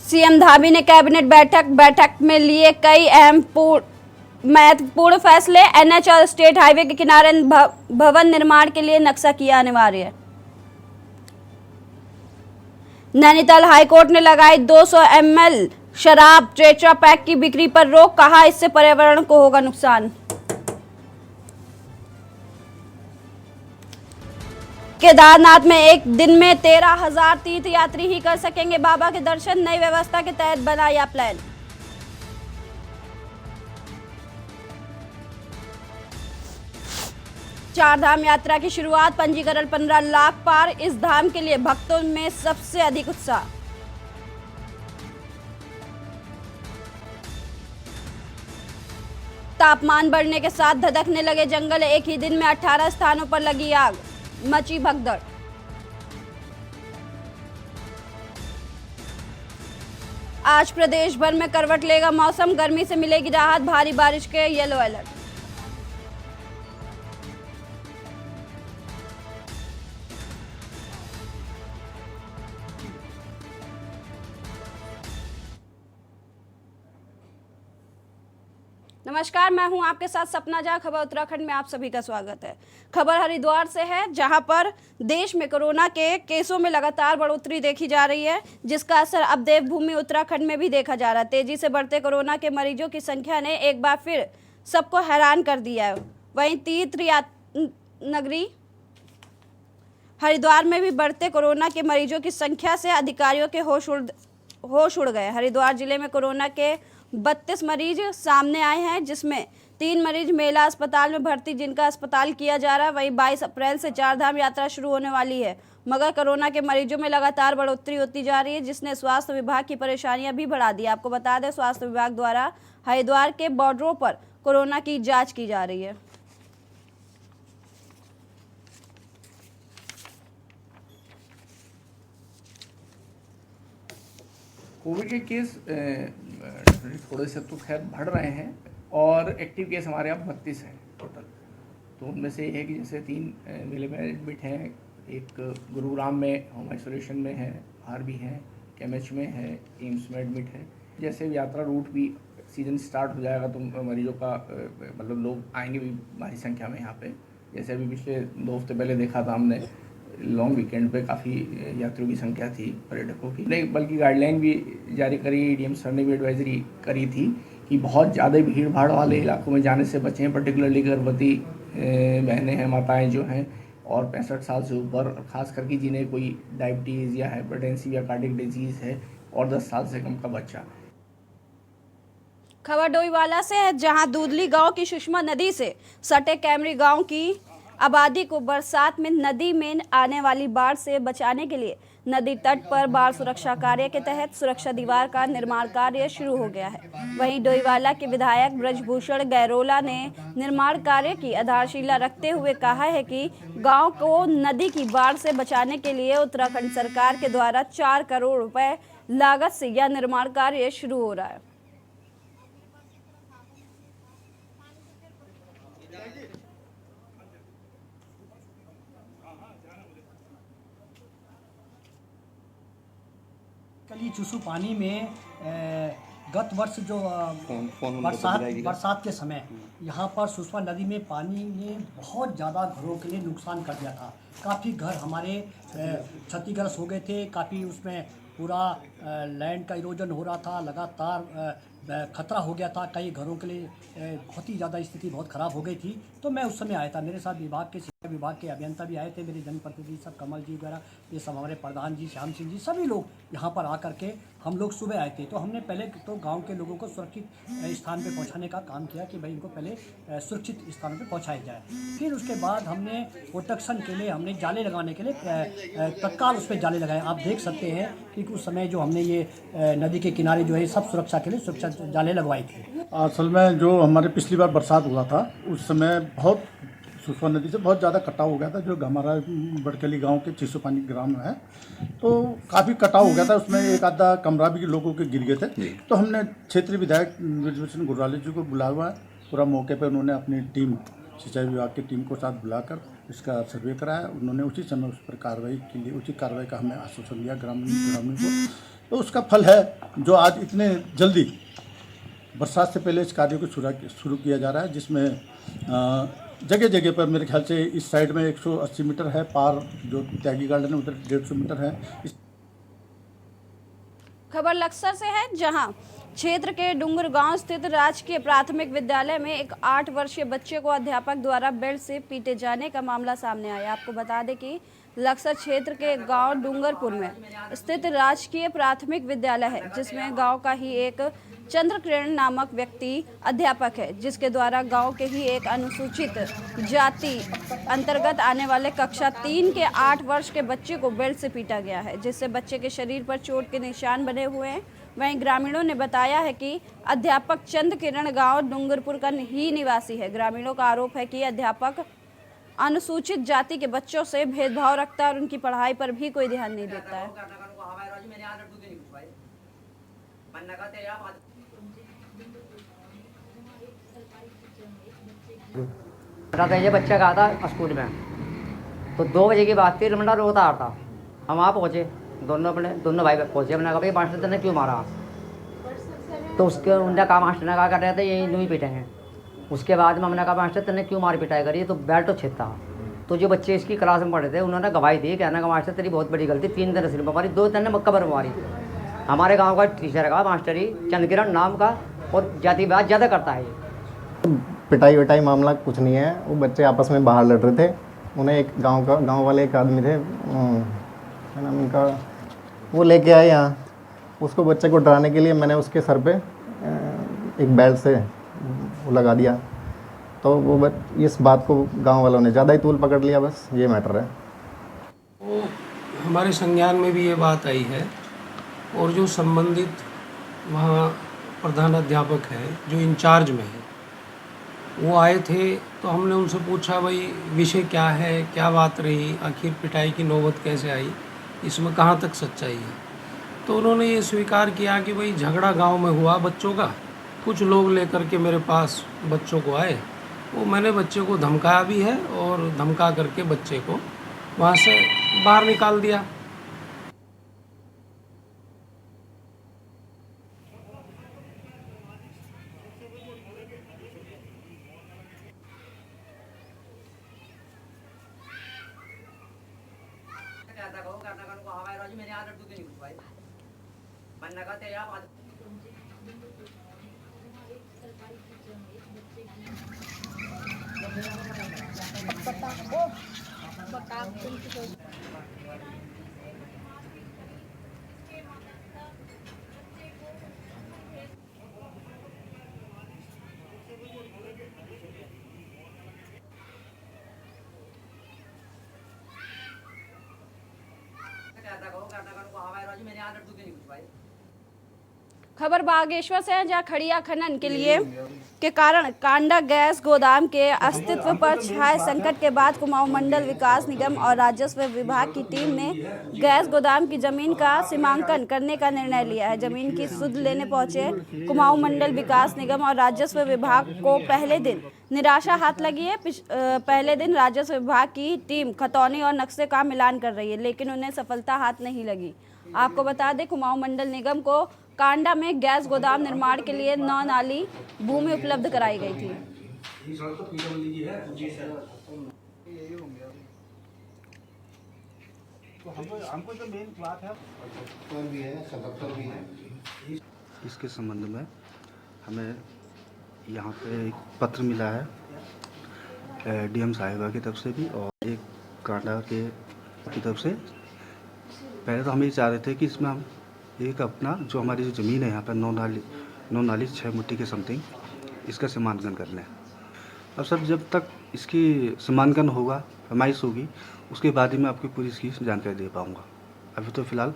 CM Dhami ने cabinet बैठक में लिए कई अहम महत्वपूर्ण फैसले। एनएच और स्टेट हाईवे के किनारे भवन निर्माण के लिए नक्शा किया अनिवार्य। नैनीताल हाईकोर्ट ने लगाई 200 ml शराब टेट्रा पैक की बिक्री पर रोक, कहा इससे पर्यावरण को होगा नुकसान। केदारनाथ में एक दिन में 13,000 तीर्थयात्री ही कर सकेंगे बाबा के दर्शन। नई व्यवस्था के तहत बना यह प्लान। चार धाम यात्रा की शुरुआत, पंजीकरण 15 लाख पार। इस धाम के लिए भक्तों में सबसे अधिक उत्साह। तापमान बढ़ने के साथ धधकने लगे जंगल। एक ही दिन में 18 स्थानों पर लगी आग, मची भगदड़। आज प्रदेश भर में करवट लेगा मौसम, गर्मी से मिलेगी राहत, भारी बारिश के येलो अलर्ट। नमस्कार, मैं हूं आपके साथ सपना झा। खबर उत्तराखंड में आप सभी का स्वागत है। खबर हरिद्वार से है, जहां पर देश में कोरोना के केसों में लगातार बढ़ोतरी देखी जा रही है, जिसका असर अब देवभूमि उत्तराखंड में भी देखा जा रहा है। तेजी से बढ़ते कोरोना के मरीजों की संख्या ने एक बार फिर सबको हैरान कर दिया है। वहीं तीर्थ नगरी हरिद्वार में भी बढ़ते कोरोना के मरीजों की संख्या से अधिकारियों के होश उड़ गए। हरिद्वार जिले में कोरोना के 32 मरीज सामने आए हैं, जिसमें 3 मरीज मेला अस्पताल में भर्ती, जिनका अस्पताल किया जा रहा है। वहीं 22 अप्रैल से चारधाम यात्रा शुरू होने वाली है, मगर कोरोना के मरीजों में लगातार बढ़ोतरी होती जा रही है, जिसने स्वास्थ्य विभाग की परेशानियां भी बढ़ा दी। आपको बता दें, स्वास्थ्य विभाग द्वारा हरिद्वार के बॉर्डरों पर कोरोना की जाँच की जा रही है। कोविड के केस थोड़े से तो खैर बढ़ रहे हैं और एक्टिव केस हमारे यहाँ 32 हैं टोटल। तो उनमें से एक जैसे 3 मेले में एडमिट हैं, एक गुरुग्राम में होम आइसोलेशन में है, बाहर भी हैं, केएमएच में है, एम्स में एडमिट है। जैसे यात्रा रूट भी सीजन स्टार्ट हो जाएगा तो मरीजों का मतलब लोग आएंगे भी भारी संख्या में यहाँ पे। जैसे अभी पिछले 2 हफ्ते पहले देखा था हमने, लॉन्ग वीकेंड पे काफ़ी यात्रियों की संख्या थी, पर्यटकों की। नहीं, बल्कि गाइडलाइन भी जारी करी, डीएम सर ने भी एडवाइजरी करी थी कि बहुत ज़्यादा भीड़ भाड़ वाले इलाकों में जाने से बचें, पर्टिकुलरली गर्भवती बहनें हैं, माताएं जो हैं, और 65 साल से ऊपर, खास करके जिन्हें कोई डायबिटीज़ या हाइपरटेंसिव या कार्डियक डिजीज़ है, और 10 साल से कम का बच्चा। खबर डोईवाला से है, जहां दूधली गांव की सुषमा नदी से सटे कैमरी गांव की आबादी को बरसात में नदी में आने वाली बाढ़ से बचाने के लिए नदी तट पर बाढ़ सुरक्षा कार्य के तहत सुरक्षा दीवार का निर्माण कार्य शुरू हो गया है। वहीं डोईवाला के विधायक ब्रजभूषण गैरोला ने निर्माण कार्य की आधारशिला रखते हुए कहा है कि गांव को नदी की बाढ़ से बचाने के लिए उत्तराखंड सरकार के द्वारा 4 करोड़ रुपए लागत से यह निर्माण कार्य शुरू हो रहा है। कली चुसू पानी में गत वर्ष जो बरसात के समय यहाँ पर सुषमा नदी में पानी ने बहुत ज़्यादा घरों के लिए नुकसान कर दिया था। काफ़ी घर हमारे क्षतिग्रस्त हो गए थे, काफ़ी उसमें पूरा लैंड का इरोजन हो रहा था, लगातार खतरा हो गया था। कई घरों के लिए बहुत ही ज़्यादा स्थिति बहुत ख़राब हो गई थी। तो मैं उस समय आया था, मेरे साथ विभाग के अभियंता भी आए थे, मेरे जनप्रतिनिधि सब, कमल जी वगैरह, ये सब हमारे प्रधान जी, श्याम सिंह जी, सभी लोग यहाँ पर आकर के हम लोग सुबह आए थे। तो हमने पहले तो गांव के लोगों को सुरक्षित स्थान पे पहुँचाने का काम किया कि भाई इनको पहले सुरक्षित स्थानों पे पहुँचाया जाए। फिर उसके बाद हमने प्रोटेक्शन के लिए हमने जाले लगाने के लिए तत्काल उस पर जाले लगाए। आप देख सकते हैं कि उस समय जो हमने ये नदी के किनारे जो है सब सुरक्षा के लिए सुरक्षा जाले लगवाए थे। असल में जो हमारे पिछली बार बरसात हुआ था उस समय बहुत सुषमा नदी से बहुत ज़्यादा कटाव हो गया था। जो हमारा बड़कली गांव के चिसुपानी ग्राम है तो काफ़ी कटाव हो गया था, उसमें एक आधा कमरा भी लोगों के गिर गए थे। तो हमने क्षेत्रीय विधायक ब्रजभूषण गुर्राले जी को बुलाया हुआ है। पूरा मौके पर उन्होंने अपनी टीम, सिंचाई विभाग की टीम को साथ बुलाकर इसका सर्वे कराया। उन्होंने उसी समय उस पर कार्रवाई के लिए उचित कार्रवाई का हमें आश्वासन दिया ग्रामीण को तो उसका फल है जो आज इतने जल्दी बरसात से पहले इस कार्य को शुरू किया जा रहा है, जिसमें जगह जगह पर मेरे ख्याल से इस साइड में 180 मीटर है, पार जो त्यागी गार्डन है उधर 150 मीटर है। खबर लक्सर से है, जहां क्षेत्र के डूंगर गांव स्थित राजकीय प्राथमिक विद्यालय में एक 8 वर्षीय बच्चे को अध्यापक द्वारा बेल्ट से पीटे जाने का मामला सामने आया। आपको बता दें कि लक्सर क्षेत्र के गांव डूंगरपुर में स्थित राजकीय प्राथमिक विद्यालय है, जिसमें गांव का ही एक चंद्र किरण नामक व्यक्ति अध्यापक है, जिसके द्वारा गांव के ही एक अनुसूचित जाति अंतर्गत आने वाले कक्षा 3 के 8 वर्ष के बच्चे को बेल्ट से पीटा गया है, जिससे बच्चे के शरीर पर चोट के निशान बने हुए हैं। वहीं ग्रामीणों ने बताया है कि अध्यापक चंद्र किरण गांव डूंगरपुर का ही निवासी है। ग्रामीणों का आरोप है कि अध्यापक अनुसूचित जाति के बच्चों से भेदभाव रखता है और उनकी पढ़ाई पर भी कोई ध्यान नहीं देता है। ये बच्चा गया था स्कूल में, तो 2 बजे की बात थी, रमंडा रोता आ रहा था। हम वहाँ पहुँचे, दोनों भाई पहुँचे। हमने कहा भाई मास्टर ने क्यों मारा, तो उसके उनका कहा मास्टर ने कहा कर रहे थे यही नहीं पीटेंगे। उसके बाद में हमने कहा मास्टर तेने क्यों मार पिटाई करी, तो बेल्ट तो छिता। तो जो बच्चे इसकी क्लास में पढ़े थे उन्होंने गवाही दी, कहना का मास्टर तेरी बहुत बड़ी गलती, 3 दिन सिर में मारी, 2 दिन मक्का पर मारी। हमारे गाँव का टीचर का मास्टर ही चंद्रकिरण नाम का, और जातिवाद ज़्यादा करता है। पिटाई विटाई मामला कुछ नहीं है, वो बच्चे आपस में बाहर लड़ रहे थे। उन्हें एक गांव वाले एक आदमी थे, क्या नाम उनका, वो लेके आए यहाँ। उसको बच्चे को डराने के लिए मैंने उसके सर पे एक बेल्ट से वो लगा दिया, तो वो इस बात को गांव वालों ने ज़्यादा ही तूल पकड़ लिया, बस ये मैटर है। वो हमारे संज्ञान में भी ये बात आई है, और जो संबंधित वहाँ प्रधान अध्यापक है जो इंचार्ज में है, वो आए थे। तो हमने उनसे पूछा भाई विषय क्या है, क्या बात रही, आखिर पिटाई की नौबत कैसे आई, इसमें कहाँ तक सच्चाई है। तो उन्होंने ये स्वीकार किया कि भाई झगड़ा गांव में हुआ बच्चों का, कुछ लोग लेकर के मेरे पास बच्चों को आए, वो मैंने बच्चे को धमकाया भी है, और धमका करके बच्चे को वहाँ से बाहर निकाल दिया। खबर बागेश्वर से है, जहां खड़िया खनन के कारण कांडा गैस गोदाम के अस्तित्व पर छाए संकट के बाद कुमाऊं मंडल विकास निगम और राजस्व विभाग की टीम ने गैस गोदाम की जमीन का सीमांकन करने का निर्णय लिया है। जमीन की सुध लेने पहुंचे कुमाऊं मंडल विकास निगम और राजस्व विभाग को पहले दिन निराशा हाथ लगी है। पहले दिन राजस्व विभाग की टीम खतौनी और नक्शे का मिलान कर रही है, लेकिन उन्हें सफलता हाथ नहीं लगी। आपको बता दें, कुमाऊं मंडल निगम को कांडा में गैस गोदाम निर्माण के लिए 9 नाली भूमि उपलब्ध कराई गई थी। इसके संबंध में हमें यहाँ पे एक पत्र मिला है डीएम साहिबा की तरफ से भी, और एक कांडा के की तरफ से। पहले तो हम ये चाह रहे थे कि इसमें हम एक अपना जो हमारी जो ज़मीन है यहाँ पर 9 नाली 6 मुट्ठी के समथिंग, इसका सीमांकन कर लें। अब सर जब तक इसकी सीमांकन होगा, फरमाइश होगी, उसके बाद ही मैं आपकी पूरी इसकी जानकारी दे पाऊँगा। अभी तो फ़िलहाल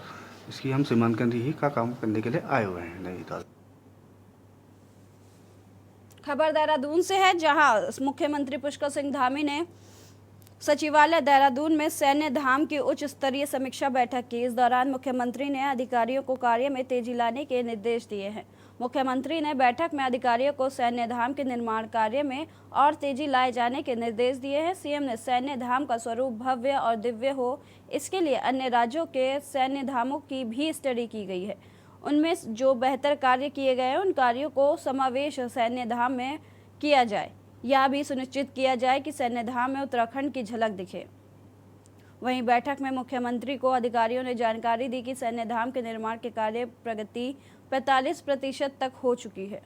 इसकी हम सीमांकन ही का काम करने के लिए आए हुए हैं नैनीताल। खबर देहरादून से है, जहां मुख्यमंत्री पुष्कर सिंह धामी ने सचिवालय देहरादून में सैन्य धाम की उच्च स्तरीय समीक्षा बैठक की। इस दौरान मुख्यमंत्री ने अधिकारियों को कार्य में तेजी लाने के निर्देश दिए हैं। मुख्यमंत्री ने बैठक में अधिकारियों को सैन्य धाम के निर्माण कार्य में और तेजी लाए जाने के निर्देश दिए हैं। सीएम ने सैन्य धाम का स्वरूप भव्य और दिव्य हो, इसके लिए अन्य राज्यों के सैन्य धामों की भी स्टडी की गई है। उनमें जो बेहतर कार्य किए गए हैं उन कार्यों को समावेश सैन्य धाम में किया जाए। यह भी सुनिश्चित किया जाए कि सैन्य धाम में उत्तराखंड की झलक दिखे। वहीं बैठक में मुख्यमंत्री को अधिकारियों ने जानकारी दी कि सैन्य धाम के निर्माण के कार्य प्रगति 45% तक हो चुकी है।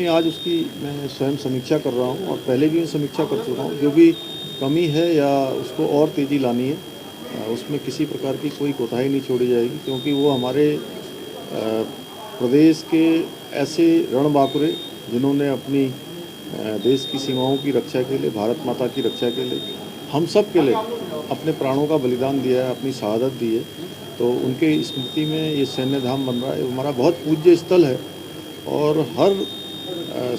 आज उसकी मैं स्वयं समीक्षा कर रहा हूं और पहले भी मैं समीक्षा कर चुका हूं। जो भी कमी है या उसको और तेज़ी लानी है, उसमें किसी प्रकार की कोई कोताही नहीं छोड़ी जाएगी, क्योंकि वो हमारे प्रदेश के ऐसे रणबांकुरे जिन्होंने अपनी देश की सीमाओं की रक्षा के लिए, भारत माता की रक्षा के लिए, हम सब के लिए अपने प्राणों का बलिदान दिया है, अपनी शहादत दी है, तो उनके स्मृति में ये सैन्य धाम बन रहा है। हमारा बहुत पूज्य स्थल है और हर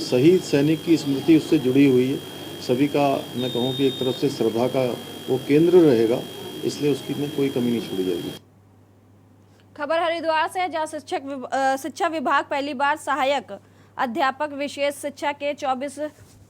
शहीद सैनिक की स्मृति उससे जुड़ी हुई है। सभी का मैं कहूँ कि एक तरफ से श्रद्धा का वो केंद्र रहेगा, इसलिए उसकी में कोई कमी नहीं छोड़ी जाएगी। खबर हरिद्वार से है, जहां शिक्षा विभाग पहली बार सहायक अध्यापक विशेष शिक्षा के 24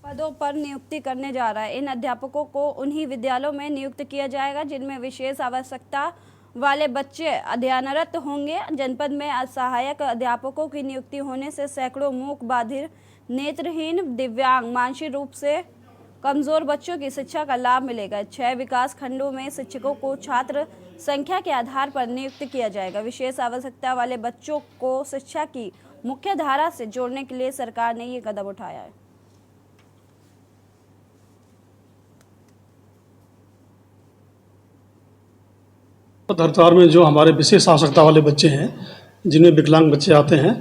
पदों पर नियुक्ति करने जा रहा है। इन अध्यापकों को उन्हीं विद्यालयों में नियुक्त किया जाएगा जिनमें विशेष आवश्यकता वाले बच्चे अध्ययनरत होंगे। जनपद में सहायक अध्यापकों की नियुक्ति होने से सैकड़ों मूक, बाधिर, नेत्रहीन, दिव्यांग, मानसिक रूप से कमजोर बच्चों की शिक्षा का लाभ मिलेगा। 6 विकास खंडों में शिक्षकों को छात्र संख्या के आधार पर नियुक्त किया जाएगा। विशेष आवश्यकता वाले बच्चों को शिक्षा की मुख्य धारा से जोड़ने के लिए सरकार ने ये कदम उठाया है। हरिद्वार में जो हमारे विशेष आवश्यकता वाले बच्चे हैं, जिनमें विकलांग बच्चे आते हैं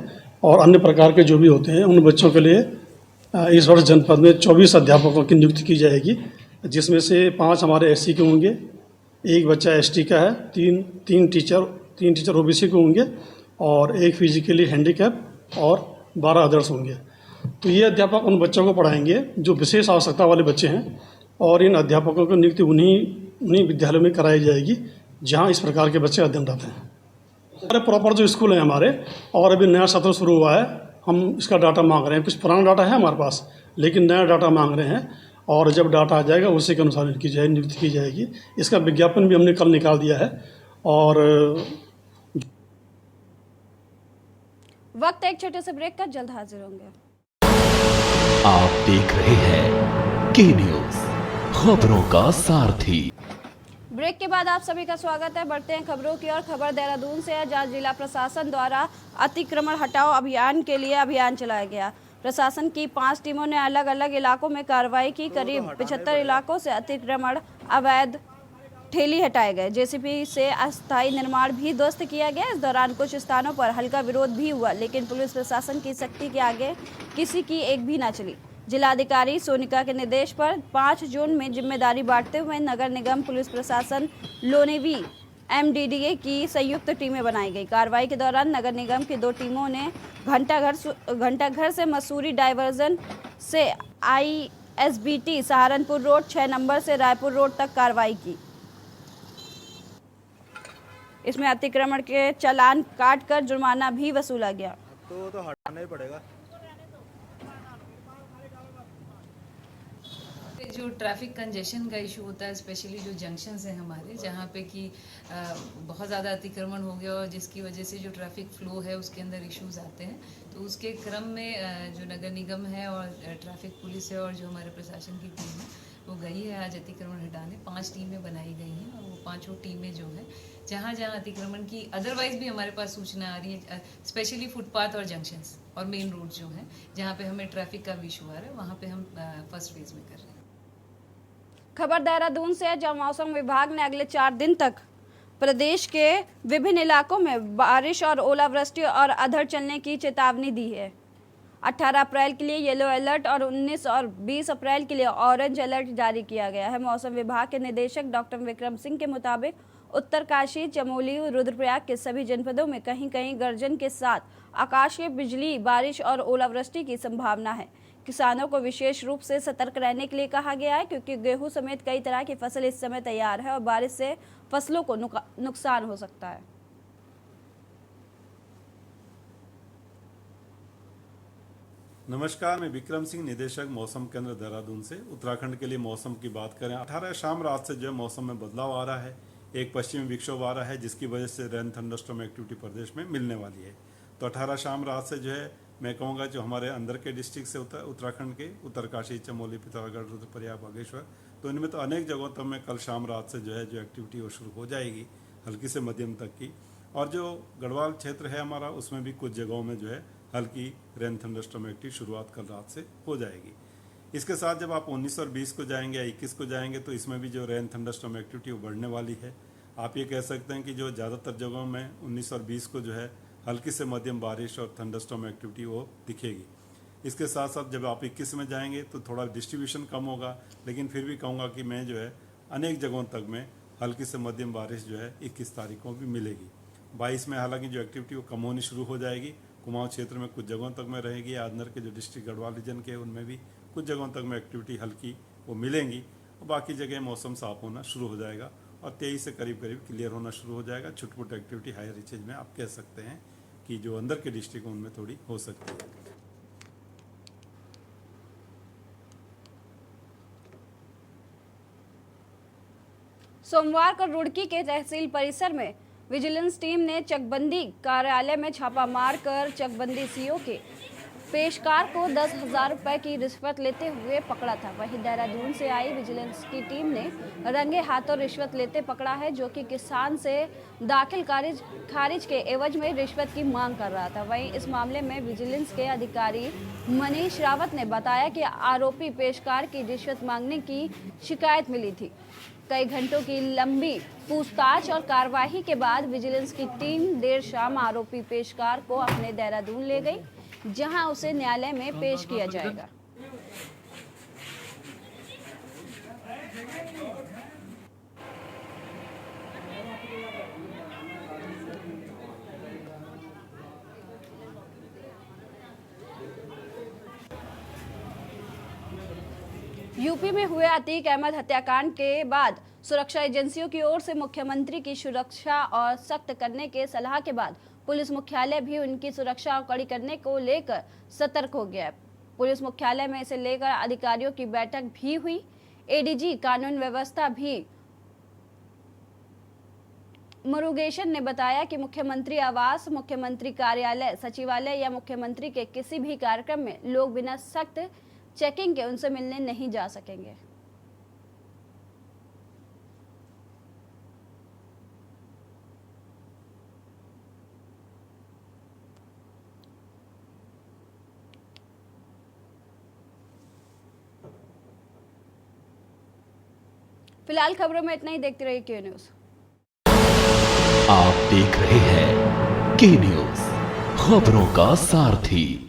और अन्य प्रकार के जो भी होते हैं, उन बच्चों के लिए इस वर्ष जनपद में 24 अध्यापकों की नियुक्ति की जाएगी, जिसमें से 5 हमारे एससी के होंगे, 1 बच्चा एसटी का है, 3 टीचर ओबीसी के होंगे और 1 फिजिकली हैंडीकैप और 12 अदर्स होंगे। तो ये अध्यापक उन बच्चों को पढ़ाएंगे जो विशेष आवश्यकता वाले बच्चे हैं और इन अध्यापकों की नियुक्ति उन्हीं विद्यालयों में कराई जाएगी जहाँ इस प्रकार के बच्चे अध्ययनरत हैं। हमारे प्रॉपर जो स्कूल हैं हमारे, और अभी नया सत्र शुरू हुआ है, हम इसका डाटा मांग रहे हैं। कुछ पुराना डाटा है हमारे पास, लेकिन नया डाटा मांग रहे हैं और जब डाटा आ जाएगा उसी के अनुसार नियुक्ति की जाएगी। इसका विज्ञापन भी हमने कल निकाल दिया है। और वक्त एक छोटे से ब्रेक का, जल्द हाजिर होंगे। आप देख रहे हैं के न्यूज़, खबरों का सारथी। ब्रेक के बाद आप सभी का स्वागत है। बढ़ते हैं खबरों की ओर। खबर देहरादून से है, जहां जिला प्रशासन द्वारा अतिक्रमण हटाओ अभियान के लिए अभियान चलाया गया। प्रशासन की 5 टीमों ने अलग अलग इलाकों में कार्रवाई की। करीब 75 इलाकों से अतिक्रमण, अवैध ठेली हटाए गए। जेसीबी से अस्थायी निर्माण भी ध्वस्त किया गया। इस दौरान कुछ स्थानों पर हल्का विरोध भी हुआ, लेकिन पुलिस प्रशासन की सख्ती के आगे किसी की एक भी ना चली। जिलाधिकारी सोनिका के निर्देश पर 5 जोन में जिम्मेदारी बांटते हुए नगर निगम, पुलिस प्रशासन, लोनेवी, एमडीडीए की संयुक्त टीमें बनाई गई। कार्रवाई के दौरान नगर निगम की 2 टीमों ने घंटाघर से मसूरी डाइवर्जन से ISBT सहारनपुर रोड 6 नंबर से रायपुर रोड तक कार्रवाई की। इसमें अतिक्रमण के चालान काटकर जुर्माना भी वसूला गया। तो हटाना ही पड़ेगा। जो ट्रैफिक कंजेशन का इशू होता है, स्पेशली जो जंक्शंस हैं हमारे, जहाँ पे कि बहुत ज़्यादा अतिक्रमण हो गया और जिसकी वजह से जो ट्रैफिक फ्लो है उसके अंदर इश्यूज आते हैं, तो उसके क्रम में जो नगर निगम है और ट्रैफिक पुलिस है और जो हमारे प्रशासन की टीम है वो गई है आज अतिक्रमण हटाने। 5 टीमें बनाई गई हैं और वो 5 टीमें जो हैं जहाँ जहाँ अतिक्रमण की अदरवाइज भी हमारे पास सूचना आ रही है, स्पेशली फुटपाथ और जंक्शंस और मेन रोड जो हैं जहाँ पे हमें ट्रैफिक का भी इशू आ रहा है, वहाँ पे हम फर्स्ट फेज में कर रहे हैं। खबर देहरादून से है, जहां मौसम विभाग ने अगले 4 दिन तक प्रदेश के विभिन्न इलाकों में बारिश और ओलावृष्टि और अधड़ चलने की चेतावनी दी है। 18 अप्रैल के लिए येलो अलर्ट और 19 और 20 अप्रैल के लिए ऑरेंज अलर्ट जारी किया गया है। मौसम विभाग के निदेशक डॉक्टर विक्रम सिंह के मुताबिक उत्तरकाशी, चमोली, रुद्रप्रयाग के सभी जनपदों में कहीं कहीं गर्जन के साथ आकाशीय बिजली, बारिश और ओलावृष्टि की संभावना है। किसानों को विशेष रूप से सतर्क रहने के लिए कहा गया है, क्योंकि गेहूं समेत कई तरह की फसल इस समय तैयार है और बारिश से फसलों को नुकसान हो सकता है। नमस्कार, मैं विक्रम सिंह, निदेशक मौसम केंद्र देहरादून से। उत्तराखंड के लिए मौसम की बात करें, 18 शाम रात से जो है मौसम में बदलाव आ रहा है। एक पश्चिमी विक्षोभ आ रहा है जिसकी वजह से रेन थंडरस्टॉर्म एक्टिविटी प्रदेश में मिलने वाली है। तो 18 शाम रात से जो है मैं कहूँगा जो हमारे अंदर के डिस्ट्रिक्ट से उत्तराखंड के उत्तरकाशी, चमोली, पिथौरागढ़, रुद्रप्रयाग, बागेश्वर, तो इनमें तो अनेक जगहों तक में कल शाम रात से जो है जो एक्टिविटी वो शुरू हो जाएगी, हल्की से मध्यम तक की। और जो गढ़वाल क्षेत्र है हमारा, उसमें भी कुछ जगहों में जो है हल्की रेन थंडरस्टॉर्म एक्टिविटी शुरुआत कल रात से हो जाएगी। इसके साथ जब आप 19 और 20 को जाएंगे या 21 को जाएंगे तो इसमें भी जो रेन थंडरस्टॉर्म एक्टिविटी वो बढ़ने वाली है। आप ये कह सकते हैं कि जो ज़्यादातर जगहों में 19 और 20 को जो है हल्की से मध्यम बारिश और थंडरस्टॉर्म एक्टिविटी वो दिखेगी। इसके साथ साथ जब आप 21 में जाएंगे तो थोड़ा डिस्ट्रीब्यूशन कम होगा, लेकिन फिर भी कहूँगा कि मैं जो है अनेक जगहों तक में हल्की से मध्यम बारिश जो है 21 तारीख को भी मिलेगी। 22 में हालांकि जो एक्टिविटी वो कम होनी शुरू हो जाएगी। कुमाऊं क्षेत्र में कुछ जगहों तक में रहेगी, अंदर के जो डिस्ट्रिक्ट गढ़वाल रीजन के उनमें भी कुछ जगहों तक में एक्टिविटी हल्की वो मिलेंगी और बाकी जगह मौसम साफ होना शुरू हो जाएगा और 23 से करीब क्लियर होना शुरू हो जाएगा। छुटपुट एक्टिविटी हायर रीचेज में आप कह सकते हैं कि जो अंदर के डिस्ट्रिक्ट उनमें थोड़ी हो सकती है। सोमवार को रुड़की के तहसील परिसर में विजिलेंस टीम ने चकबंदी कार्यालय में छापा मारकर चकबंदी सीओ के पेशकार को 10,000 रुपए की रिश्वत लेते हुए पकड़ा था। वहीं देहरादून से आई विजिलेंस की टीम ने रंगे हाथों रिश्वत लेते पकड़ा है, जो कि किसान से दाखिल खारिज के एवज में रिश्वत की मांग कर रहा था। वहीं इस मामले में विजिलेंस के अधिकारी मनीष रावत ने बताया कि आरोपी पेशकार की रिश्वत मांगने की शिकायत मिली थी। कई घंटों की लंबी पूछताछ और कार्रवाई के बाद विजिलेंस की टीम देर शाम आरोपी पेशकार को अपने देहरादून ले गई, जहां उसे न्यायालय में पेश किया जाएगा। यूपी में हुए अतीक अहमद हत्याकांड के बाद सुरक्षा एजेंसियों की ओर से मुख्यमंत्री की सुरक्षा और सख्त करने के सलाह के बाद पुलिस मुख्यालय भी उनकी सुरक्षा और कड़ी करने को लेकर सतर्क हो गया है। पुलिस मुख्यालय में इसे लेकर अधिकारियों की बैठक भी हुई। एडीजी कानून व्यवस्था भी मुरुगेशन ने बताया कि मुख्यमंत्री आवास, मुख्यमंत्री कार्यालय, सचिवालय या मुख्यमंत्री के किसी भी कार्यक्रम में लोग बिना सख्त चेकिंग के उनसे मिलने नहीं जा सकेंगे। फिलहाल खबरों में इतना ही। देखते रहिए के न्यूज़। आप देख रहे हैं के न्यूज़, खबरों का सारथी।